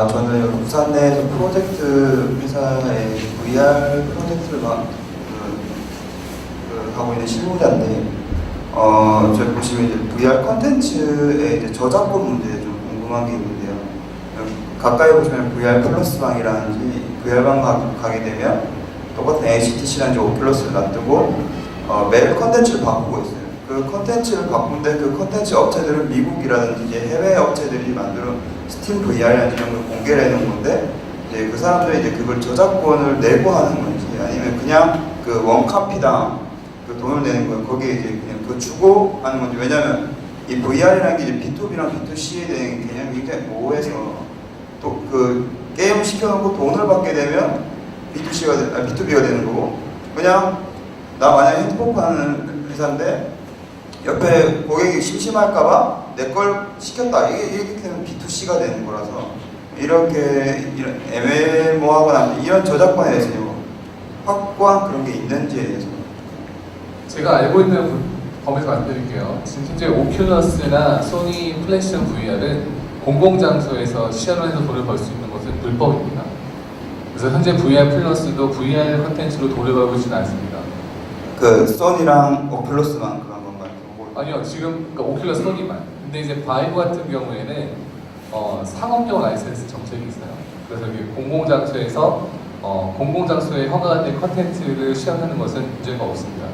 Speaker 7: 저는 여기 부산 내에서 프로젝트 회사의 VR 프로젝트를 하고 있는 실무자인데, 저희 보시면 이제 VR 컨텐츠의 이제 저작권 문제에 좀 궁금한 게 있는데요. 가까이 보시면 VR 플러스 방이라든지 VR방 가게 되면 똑같은 HTC라든지 오큘러스를 놔두고 매일 컨텐츠를 바꾸고 있어요. 그 컨텐츠를 바꾸는데 그 컨텐츠 업체들은 미국이라든지 이제 해외 업체들이 만드는 스팀 VR이라는 이런 걸 공개를 해놓은 건데 이제 그 사람들이 이제 그걸 저작권을 내고 하는 건지 아니면 그냥 그 원카피당 그 돈을 내는 거예요. 거기에 이제 그냥 그거 주고 하는 건지. 왜냐면 이 VR이라는 게 이제 B2B랑 B2C에 대한 개념이 굉장히 모호해서 또 그 게임 시켜놓고 돈을 받게 되면 B2B가 되는 거고, 그냥 나 만약에 핸드폰 파는 회사인데 옆에 고객이 심심할까봐 내 걸 시켰다, 이렇게 되면 B2C가 되는 거라서 이렇게 이런 애매모호하거나 이런 저작권에 대해서 확고한 그런 게 있는지에 대해서
Speaker 4: 제가 알고 있는 범위에서 말씀드릴게요. 지금 현재 오큘러스나 소니 플레이스테이션 VR은 공공장소에서 시연을 해서 돈을 벌 수 있는 것은 불법입니다. 그래서 현재 VR 플러스도 VR 컨텐츠로 돈을 벌고 있지는 않습니다.
Speaker 7: 그 소니랑 오큘러스만 그런 건가요?
Speaker 4: 아니요, 지금 그러니까 오큘러스 소니만. 근데 이제 바이브 같은 경우에는 상업용 라이센스 정책이 있어요. 그래서 이게 공공장소에 허가가 된 컨텐츠를 시연하는 것은 문제가 없습니다.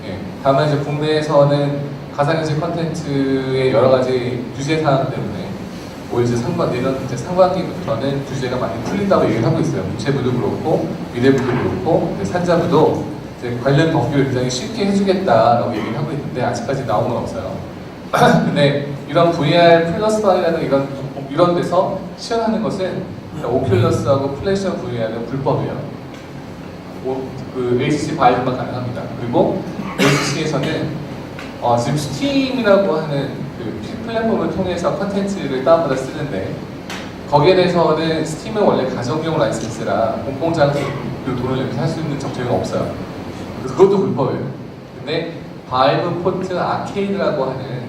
Speaker 4: 예. 다만 이제 국내에서는 가상현실 컨텐츠의 여러 가지 규제 사항 때문에 올 이제 내년 이제 상반기부터는 규제가 많이 풀린다고 얘기를 하고 있어요. 문체부도 그렇고 미래부도 그렇고 산자부도 이제 관련 법규를 굉장히 쉽게 해주겠다라고 얘기를 하고 있는데 아직까지 나온 건 없어요. 근데 이런 VR 플러스방이라는 이런 데서 시연하는 것은 오큘러스하고 플레이스테이션 VR은 불법이에요. 그 HTC 바이브만 가능합니다. 그리고 HTC에서는 지금 스팀이라고 하는 그 플랫폼을 통해서 컨텐츠를 다운받아 쓰는데 거기에 대해서는 스팀은 원래 가정용 라이센스라 공공장소로 돈을 내면서 할 수 있는 정책은 없어요. 그래서 그것도 불법이에요. 근데 바이브 포트 아케이드라고 하는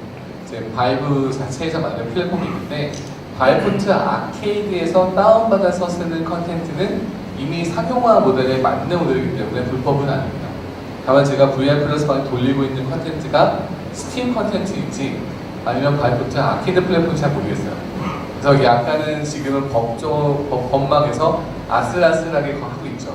Speaker 4: 이제 바이브 자체에서 만든 플랫폼이 있는데 바이브 포트 아케이드에서 다운받아서 쓰는 컨텐츠는 이미 상용화 모델에 맞는 모델이기 때문에 불법은 아닙니다. 다만 제가 VR 플러스 방에 돌리고 있는 컨텐츠가 스팀 컨텐츠인지 아니면 바이브 포트 아케이드 플랫폼인지 잘 모르겠어요. 그래서 약간은 지금은 법망에서 아슬아슬하게 하고 있죠.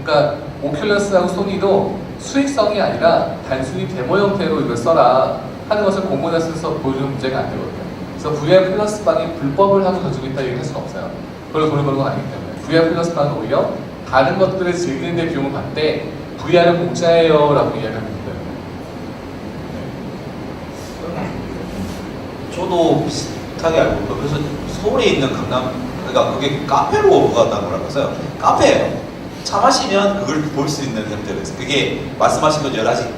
Speaker 4: 그러니까 오큘러스하고 소니도 수익성이 아니라 단순히 데모 형태로 이걸 써라 하는 것을 공모자에서 써서 보여주는 문제가 안 되거든요. 그래서 VR 플러스 방이 불법을 하고 가지고 있다 얘기할 수는 없어요. 그걸 돈을 버는 건 아니기 때문에 VR 플러스 방은 오히려 다른 것들을 즐기는 데 비용을 받되 VR은 공짜예요 라고 이야기합니다.
Speaker 3: 저도 비슷하게 알고 있고, 그래서 서울에 있는 강남, 그러니까 그게 카페로 갔다는 거라면서요. 카페예요. 차 마시면 그걸 볼 수 있는 형태로 해서 그게 말씀하신 것처럼 아직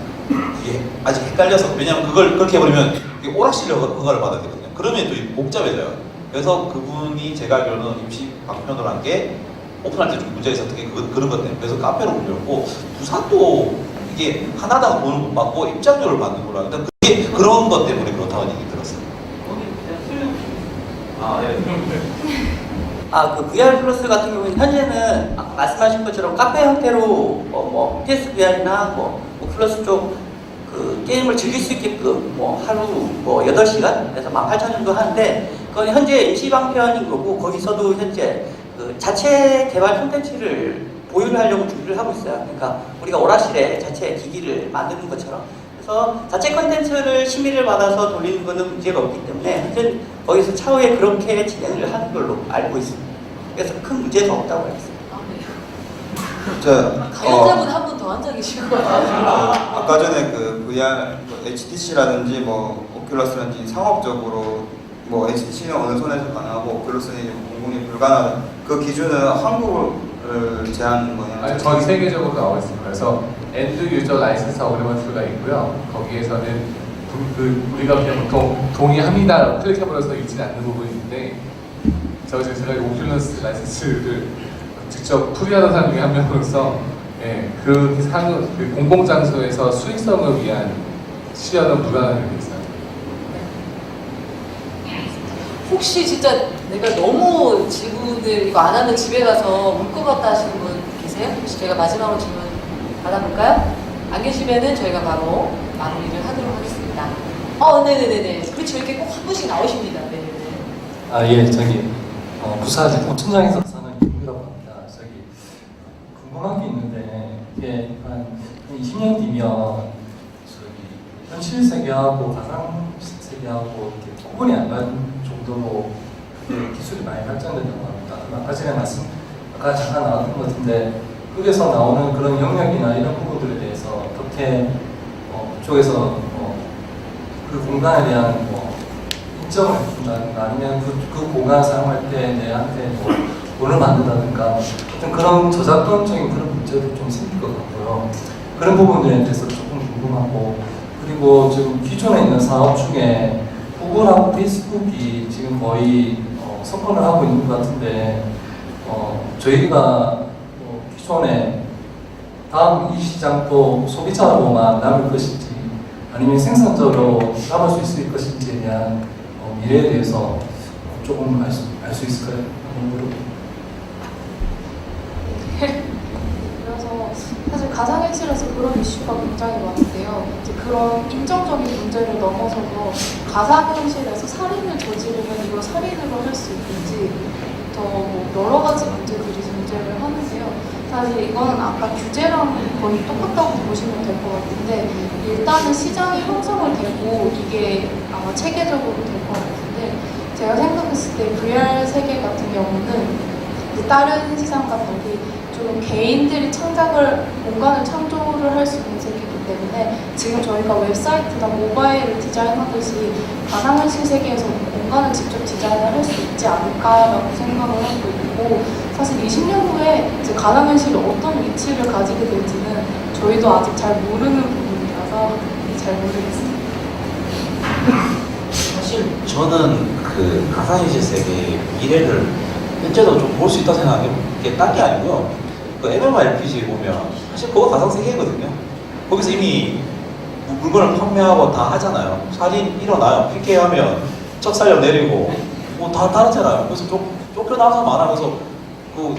Speaker 3: 이게 아직 헷갈려서, 왜냐면 그걸 그렇게 해버리면 이게 오락실 허가를 받아야 되거든요. 그러면 또 복잡해져요. 그래서 그분이 제가 알기로는 임시 방편으로 한 게 오픈할 때 좀 문제가 있었던 게 그런 것 때문에 그래서 카페로 옮겼고, 부산도 이게 하나당 돈을 못 받고 입장료를 받는 거라. 근데 그게 그런 것 때문에 그렇다는 얘기 들었어요.
Speaker 6: 그 VR 플러스 같은 경우는 현재는 아까 말씀하신 것처럼 카페 형태로 PSVR이나 오큘러스 쪽 그 게임을 즐길 수 있게끔 하루 8시간에서 18,000원 정도 하는데, 그건 현재 임시 방편인 거고, 거기서도 현재 그 자체 개발 콘텐츠를 보유를 하려고 준비를 하고 있어요. 그러니까 우리가 오락실에 자체 기기를 만드는 것처럼. 그래서 자체 콘텐츠를 심의를 받아서 돌리는 것은 문제가 없기 때문에 현재 거기서 차후에 그렇게 진행을 하는 걸로 알고 있습니다. 그래서 큰 문제가 없다고 알고 있습니다.
Speaker 1: 가연자분 한 분 더 앉아 계신 것 같아요.
Speaker 7: 아까 전에 그 VR, HTC라든지 오큘러스라든지 상업적으로 HTC는 어느 선에서 가능하고 오큘러스는 이제 공공이 불가능하다. 그 기준은 한국을 제한하는 거냐?
Speaker 4: 아니, 전 세계적으로 나와 있습니다. 그래서 엔드 유저 라이센스 어그리먼트가 있고요. 거기에서는 우리가 그냥 보통 동의합니다 클릭해버려서 읽지 않는 부분이 있는데, 제가 오큘러스 라이센스를 직접 풀이하던 사람 중에 한 명으로서 그 공공장소에서 수익성을 위한 시연은 불가능하게 돼 있어요.
Speaker 1: 혹시 진짜 내가 너무 지분을 이거 안 하면 집에 가서 울 것 같다 하시는 분 계세요? 혹시 제가 마지막으로 질문 받아볼까요? 안 계시면은 저희가 바로 마무리를 하도록 하겠습니다. 네네네네. 그렇죠. 이렇게 꼭 한 분씩 나오십니다. 네네네.
Speaker 8: 예, 저기 부산 오천장에서 사는 김규라고 합니다. 저기 궁금한 게 있는데, 이게 한 20년 뒤면 저기 현실 세계하고 가상 세계하고 이렇게 구분이 안 가는 정도로 기술이 많이 발전된다고 합니다. 아까 전에 아까 잠깐 나왔던 것 같은데, 거기서 나오는 그런 영역이나 이런 부분들에 대해서 어떻게 그쪽에서 그 공간에 대한 인정을 해준다든가 아니면 그 공간을 사용할 때 내한테 돈을 받는다든가 어떤 그런 저작권적인 그런 문제도 좀 생길 것 같고요. 그런 부분들에 대해서 조금 궁금하고, 그리고 지금 기존에 있는 사업 중에 구글하고 페이스북이 지금 거의 석권을 하고 있는 것 같은데 저희가 기존에 다음 이 시장도 소비자로만 남을 것인지 아니면 생산적으로 남을 수 있을 것인지에 대한 미래에 대해서 조금 알 수 있을까요?
Speaker 5: 그래서 사실 가상현실에서 그런 이슈가 굉장히 많은데요. 이제 그런 인정적인 문제를 넘어서서 가상현실에서 살인을 저지르면 이걸 살인으로 할 수 있는지부터 여러 가지 문제들이 존재를 하는데요. 사실 이거는 아까 규제랑 거의 똑같다고 보시면 될 것 같은데, 일단은 시장이 형성을 되고 이게 아마 체계적으로 될 것 같은데, 제가 생각했을 때 VR 세계 같은 경우는 다른 시장과 달리 좀 개인들이 공간을 창조를 할 수 있는 세계이기 때문에 지금 저희가 웹사이트나 모바일을 디자인하듯이 가상현실 세계에서 공간을 직접 디자인을 할 수 있지 않을까라고 생각을 하고 있고, 사실 20년 후에 이제 가상현실이 어떤 위치를 가지게 될지는 저희도 아직 잘 모르는 부분이라서 잘 모르겠습니다.
Speaker 3: 사실 저는 그 가상현실 세계의 미래를 현재도 좀 볼 수 있다고 생각하는 게 딴 게 아니고요. 그 MMORPG 보면 사실 그거 가상 세계거든요. 거기서 이미 물건을 판매하고 다 하잖아요. 살인 일어나요. PK하면 척살력 내리고 뭐 다 다르잖아요. 그래서 쫓겨나서 말하면서 그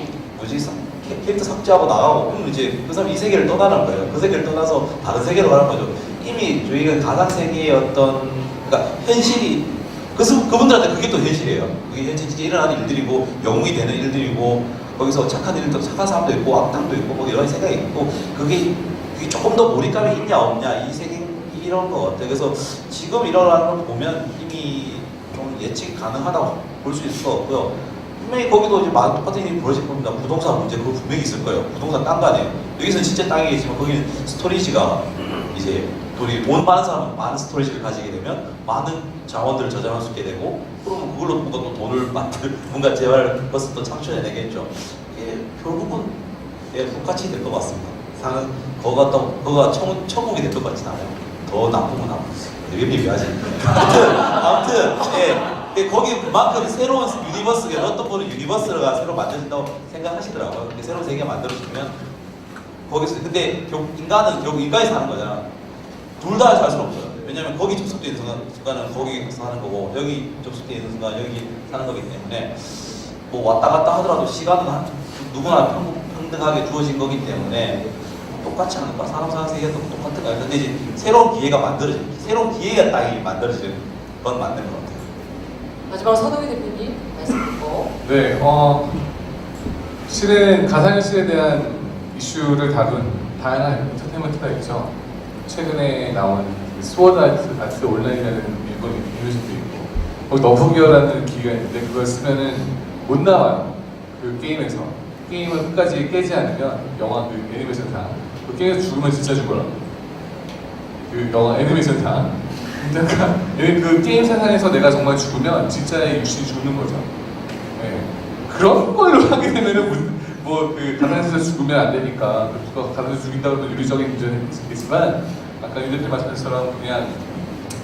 Speaker 3: 캐릭터 삭제하고 나가고, 그럼 이제 그 사람이 이 세계를 떠나는 거예요. 그 세계를 떠나서 다른 세계로 가는 거죠. 이미 저희가 가상 세계의 어떤, 그러니까 현실이 그분들한테 그게 또 현실이에요. 그게 현실 진짜 일어나는 일들이고 영웅이 되는 일들이고, 거기서 착한 일도, 착한 사람도 있고 악당도 있고 뭐 여러 가지 생각이 있고, 그게 조금 더 몰입감이 있냐 없냐 이 세계 이런 것 같아요. 그래서 지금 일어나는 걸 보면 이미 좀 예측 가능하다고 볼 수 있을 것 같고요. 분명히 거기도 이제 똑같은 일이 벌어질 겁니다. 부동산 문제 그거 분명히 있을 거예요. 부동산 땅 가네요. 여기서는 진짜 땅이겠지만 거기는 스토리지가 이제 돈 많은 사람은 많은 스토리지를 가지게 되면 많은 자원들을 저장할 수 있게 되고, 그러면 그걸로 뭔가 또 돈을 뭔가 재활 것을 또 창출해내겠죠. 이게 결국은 똑같이 될 것 같습니다. 거가 천국이 될 것 같진 않아요. 더 나쁘면 미비하지. 아무튼 거기 그만큼 새로운 유니버스가, 어떤 분은 유니버스가 새로 만들어진다고 생각하시더라고요. 새로운 세계가 만들어지면 거기서, 근데 인간은 결국 인간이 사는 거잖아. 둘 다 살 수는 없어요. 왜냐면 거기 접속되어 있는 순간은 거기 사는 거고, 여기 접속되어 있는 순간 여기 사는 거기 때문에 뭐 왔다 갔다 하더라도 시간은 누구나 평등하게 주어진 거기 때문에 똑같지 않을까? 사람 사는 세계도 똑같을까요? 근데 이제 새로운 기회가 땅이 만들어지는 건 맞는 것 같아요.
Speaker 1: 마지막으로 서동희 대표님 말씀 듣고.
Speaker 4: 네, 실은 가상현실에 대한 이슈를 다룬 다양한 엔터테인먼트가 있죠. 최근에 나온 스워드 아트 온라인이라는 일본 애니메이션도 있고, 거기 너프기어라는 기계가 있는데 그걸 쓰면은 못 나와요. 그 게임에서. 게임을 끝까지 깨지 않으면 영화 그 애니메이션 다. 그 게임에서 죽으면 진짜 죽어라고. 그 영화 애니메이션 다. 그러니까 그 게임 세상에서 내가 정말 죽으면 진짜의 육신이 죽는 거죠. 네. 그런 걸로 하게 되면은 그 가상현실에서 죽으면 안 되니까 누가 가상현실에서 죽인다고 하면 윤리적인 문제는 있겠지만, 아까 윤 대표 말씀하신 것처럼 그냥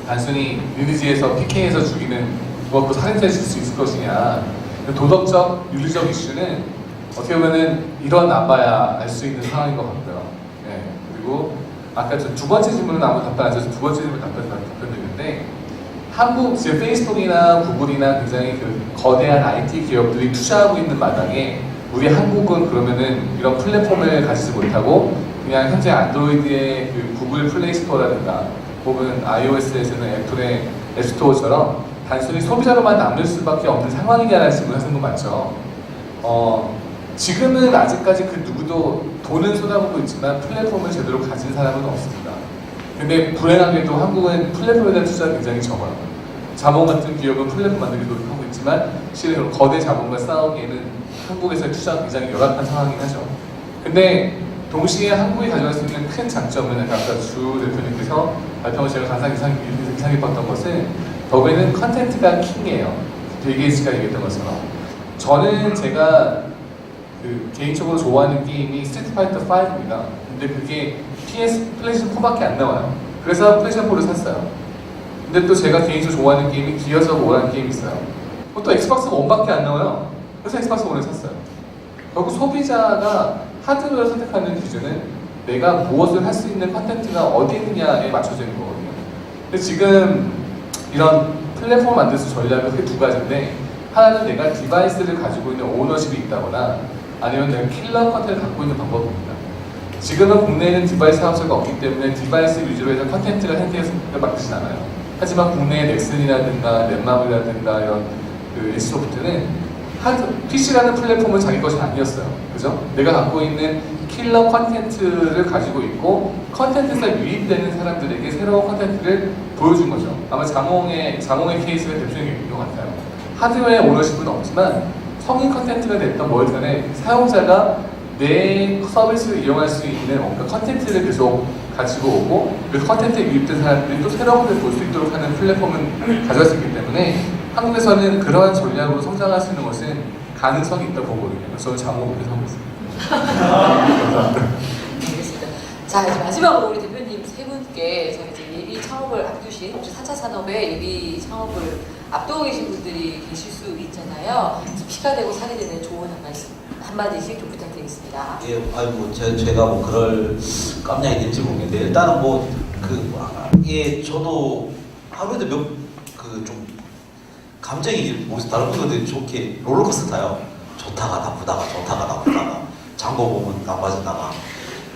Speaker 4: 단순히 리니지에서 PK에서 죽이는 누가 그 살인죄를 질 수 있을 것이냐, 도덕적, 윤리적 이슈는 어떻게 보면은 일어나봐야 알 수 있는 상황인 것 같고요. 네. 그리고 아까 저 두 번째 질문은 아무 답변 안 하셔서 두 번째 질문 답변 드리는데, 한국 지금 페이스북이나 구글이나 굉장히 그 거대한 IT 기업들이 투자하고 있는 마당에 우리 한국은 그러면은 이런 플랫폼을 가지지 못하고 그냥 현재 안드로이드의 그 구글 플레이 스토어라든가 혹은 iOS에서는 애플의 앱스토어처럼 단순히 소비자로만 남을 수밖에 없는 상황이냐라는 질문을 하시는 거 맞죠? 지금은 아직까지 그 누구도 돈은 쏟아부고 있지만 플랫폼을 제대로 가진 사람은 없습니다. 근데 불행하게도 한국은 플랫폼에 대한 투자가 굉장히 적어요. 자본 같은 기업은 플랫폼 만들기 노력하고 있지만 실은 거대 자본과 싸우기에는 한국에서의 투자가 굉장히 열악한 상황이긴 하죠. 근데 동시에 한국이 가져갈 수 있는 큰 장점은 아까 주 대표님께서 발표하신 가장 인상 깊었던 것은 더구에는 컨텐츠가 킹이에요. 되게 씨가 얘기했던 것처럼 저는 제가 그 개인적으로 좋아하는 게임이 스트리트 파이터 5입니다. 근데 그게 PS 플레이스테이션 4밖에 안 나와요. 그래서 플레이스테이션 4를 샀어요. 근데 또 제가 개인적으로 좋아하는 게임이 기어스 오브 워라는 게임이 있어요. 또 엑스박스 1밖에 안 나와요. 그래서 엑스박스 1을 샀어요. 결국 소비자가 하드웨어를 선택하는 기준은 내가 무엇을 할 수 있는 컨텐츠가 어디 있느냐에 맞춰져 있는 거거든요. 근데 지금 이런 플랫폼을 만들 수 전략은 크게 두 가지인데 하나는 내가 디바이스를 가지고 있는 오너십이 있다거나 아니면 내가 킬러 컨텐츠를 갖고 있는 방법입니다. 지금은 국내에는 디바이스 하우스가 없기 때문에 디바이스 위주로 해서 컨텐츠가 현지에서 만들진 않아요. 하지만 국내의 넥슨이라든가 넷마블이라든가 이런 그 S소프트는 PC라는 플랫폼은 자기 것이 아니었어요. 그죠? 내가 갖고 있는 킬러 컨텐츠를 가지고 있고 컨텐츠에 유입되는 사람들에게 새로운 컨텐츠를 보여준 거죠. 아마 자몽의 케이스가 대표적인 것 같아요. 하드웨어 오너십은 없지만 성인 컨텐츠가 됐던 뭐든 간에 사용자가 내 서비스를 이용할 수 있는 뭔가 컨텐츠를 계속 가지고 오고 그 컨텐츠에 유입된 사람들이 또 새로운 것을 볼 수 있도록 하는 플랫폼은 가져갈 수 있기 때문에 한국에서는 그러한 전략으로 성장할 수 있는 것은 가능성이 있다고 보거든요. 그래서 저는 장모님께서 하고 있습니다. 감사합니다.
Speaker 1: 알겠습니다. 자, 이제 마지막으로 우리 대표님 세 분께 저희 이제 예비 창업을 앞두신 혹시 4차 산업의 예비 창업을 앞두고 계신 분들이 계실 수 있잖아요. 피가 되고 살이 되는 조언 한마디씩 좀 부탁드리겠습니다.
Speaker 3: 예, 아니 뭐 제가 뭐 그럴 깜냥이 될지 모르겠는데 일단은 뭐 예, 저도 하루에도 좀 감정이 모습 다른 분들이 좋게 롤러코스터 타요. 좋다가 나쁘다가 좋다가 나쁘다가 장고 보면 나빠진다가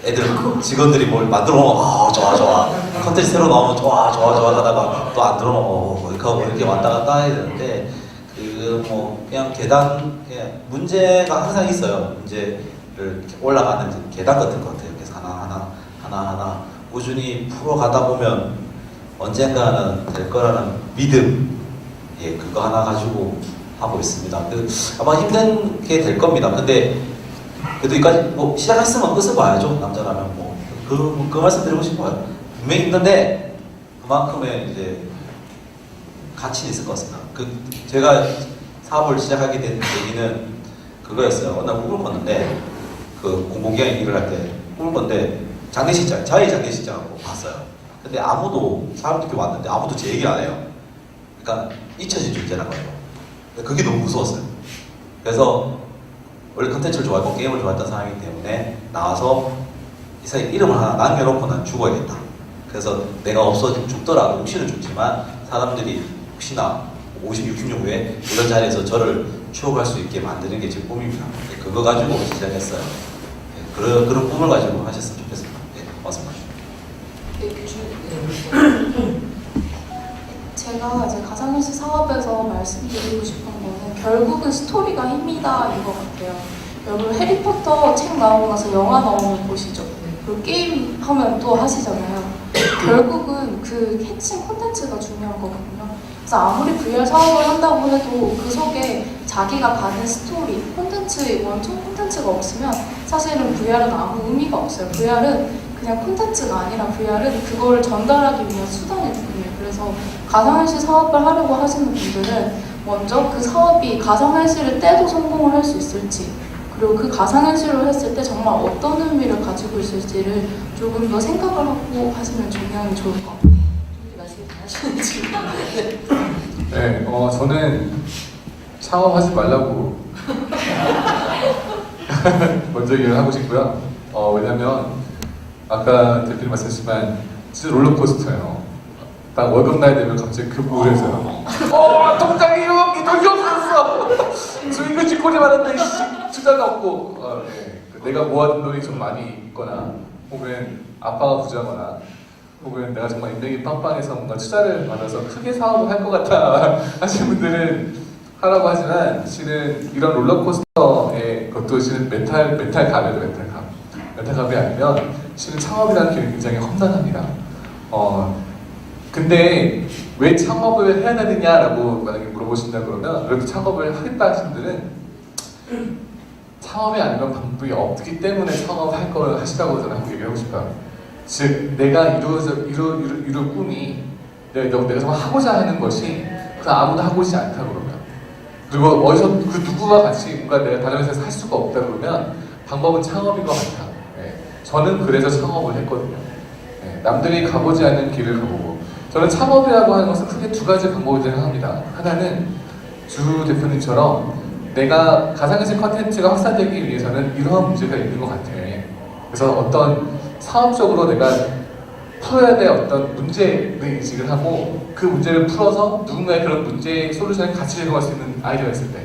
Speaker 3: 애들 직원들이 뭘 만들어 먹으면 좋아 컨텐츠 새로 나오면 좋아 하다가 또 안 들어먹어 이렇게 왔다 갔다 해야 되는데 뭐 그냥 문제가 항상 있어요. 문제를 올라가는 계단 같은 것 같아요. 그래서 하나 꾸준히 풀어가다 보면 언젠가는 될 거라는 믿음, 예, 그거 하나 가지고 하고 있습니다. 아마 힘든 게 될 겁니다. 근데 그래도 여기까지 뭐 시작했으면 끝을 봐야죠. 남자라면 그 말씀 드리고 싶어요. 분명히 힘든데 그만큼의 이제 가치는 있을 것 같습니다. 제가 사업을 시작하게 된 계기는 그거였어요. 어느 날 꿈을 꿨는데 공공기관 일을 할 때 꿈을 꿨는데 장례식장, 자해 장례식장을 봤어요. 근데 사람들이 왔는데 아무도 제 얘기를 안 해요. 그러니까 잊혀진 존재란 거예요. 그게 너무 무서웠어요. 그래서 원래 컨텐츠를 좋아했고 게임을 좋아했던 사람이기 때문에 나와서 이 사람 이름을 하나 남겨놓고 난 죽어야겠다. 그래서 내가 없어지면 죽더라도 혹시는 죽지만 사람들이 혹시나 50, 60년 후에 이런 자리에서 저를 추억할 수 있게 만드는 게 제 꿈입니다. 그거 가지고 시작했어요. 그런 꿈을 가지고 하셨으면 좋겠습니다. 네, 고맙습니다.
Speaker 5: 제가 이제 가상현실 사업에서 말씀드리고 싶은 거는 결국은 스토리가 힘이다 인 것 같아요. 여러분 해리포터 책 나오고 나서 영화 나오면 보시죠. 그리고 게임 하면 또 하시잖아요. 결국은 그 핵심 콘텐츠가 중요한 거거든요. 그래서 아무리 VR 사업을 한다고 해도 그 속에 자기가 가는 스토리, 원통 콘텐츠가 없으면 사실은 VR은 아무 의미가 없어요. VR은 그냥 콘텐츠가 아니라 VR은 그거를 전달하기 위한 수단일 뿐이에요. 그래서 가상현실 사업을 하려고 하시는 분들은 먼저 그 사업이 가상현실을 떼도 성공을 할 수 있을지, 그리고 그 가상현실로 했을 때 정말 어떤 의미를 가지고 있을지를 조금 더 생각을 하고 하시면 굉장히 좋을 것 같아요.
Speaker 1: 말씀 잘하셨는지.
Speaker 4: 네, 저는 창업하지 말라고 먼저 얘기를 하고 싶고요. 왜냐면 아까 대표님 말씀하셨지만 진짜 롤러코스터예요. 딱 월급날 되면 갑자기 우울해져요. 통장에 이 돈이 없었어. 수익을 짓고지 말았는데 투자가 없고 네. 내가 모아둔 돈이 좀 많이 있거나 혹은 아빠가 부자거나 혹은 내가 정말 인맥이 빵빵해서 뭔가 투자를 받아서 크게 사업을 할 것 같아 하시는 분들은 하라고 하지만 실은 이런 롤러코스터의 것도 실은 멘탈갑이에요. 멘탈갑이 아니면 실은 창업이라는 게 굉장히 험난합니다. 근데 왜 창업을 해야 되느냐라고 만약에 물어보신다 그러면 그래도 창업을 하겠다 하신 분들은 창업이 아니면 방법이 없기 때문에 창업할 걸 하시라고 저는 한번 얘기하고 싶어요. 즉 내가 이룰 꿈이 내가 정말 하고자 하는 것이 그 아무도 하고 있지 않다 그러면, 그리고 어디서 그 누구와 같이 뭔가 내가 다른 회사에서 할 수가 없다 그러면 방법은 창업인 것 같아. 예. 저는 그래서 창업을 했거든요. 예. 남들이 가보지 않는 길을 가보고, 저는 창업이라고 하는 것은 크게 두 가지 방법을 생각합니다. 하나는 주 대표님처럼 내가 가상현실 컨텐츠가 확산되기 위해서는 이러한 문제가 있는 것 같아. 그래서 어떤 사업적으로 내가 풀어야 될 어떤 문제를 인식을 하고 그 문제를 풀어서 누군가의 그런 문제의 솔루션을 같이 제공할 수 있는 아이디어가 있을 때,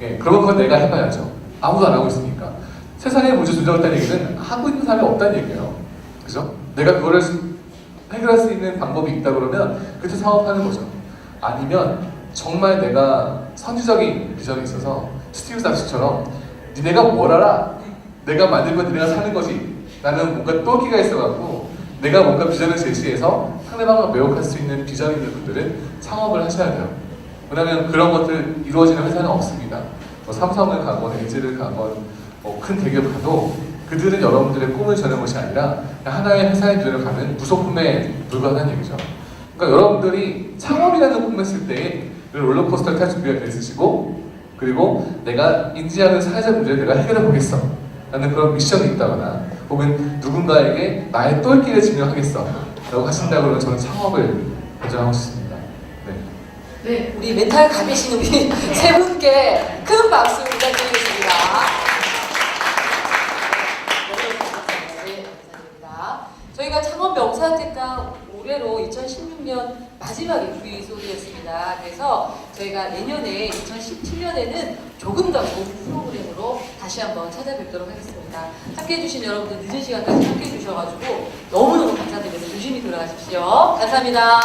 Speaker 4: 예, 그러면 그건 내가 해봐야죠. 아무도 안 하고 있으니까. 세상에 문제 존재했다는 얘기는 하고 있는 사람이 없다는 얘기예요. 그죠? 내가 그거를 해결할 수 있는 방법이 있다 그러면 그때 사업하는 거죠. 아니면 정말 내가 선지적인 비전이 있어서 스티브 잡스처럼 니네가 뭘 알아? 내가 만든 건 니네가 사는 거지. 나는 뭔가 똘끼가 있어갖고 내가 뭔가 비전을 제시해서 상대방을 매혹할 수 있는 비전이 있는 분들은 창업을 하셔야 돼요. 왜냐하면 그런 것들 이루어지는 회사는 없습니다. 뭐 삼성을 가건 LG를 가건 큰 대기업 가도 그들은 여러분들의 꿈을 저는 것이 아니라 하나의 회사의 비전을 가는 부속품에 불과한 얘기죠. 그러니까 여러분들이 창업이라는 꿈을 했을 때 롤러코스터를 탈 준비가 돼 있으시고, 그리고 내가 인지하는 사회적 문제를 내가 해결해 보겠어 라는 그런 미션이 있다거나, 혹은 누군가에게 나의 똘끼를 증명하겠어 라고 하신다고 그러면 저는 창업을 권장하고 싶습니다. 네.
Speaker 1: 네, 우리 멘탈 가미신 우리 세 분께 큰 박수 부탁드리겠습니다. 네, 감사합니다. 저희가 창업 명사특강 올해로 2016년 마지막에 브이소리였습니다. 그래서 저희가 내년에 2017년에는 조금 더 좋은 프로그램으로 다시 한번 찾아뵙도록 하겠습니다. 함께해 주신 여러분들 늦은 시간까지 함께해 주셔가지고 너무너무 감사드립니다. 조심히 돌아가십시오. 감사합니다.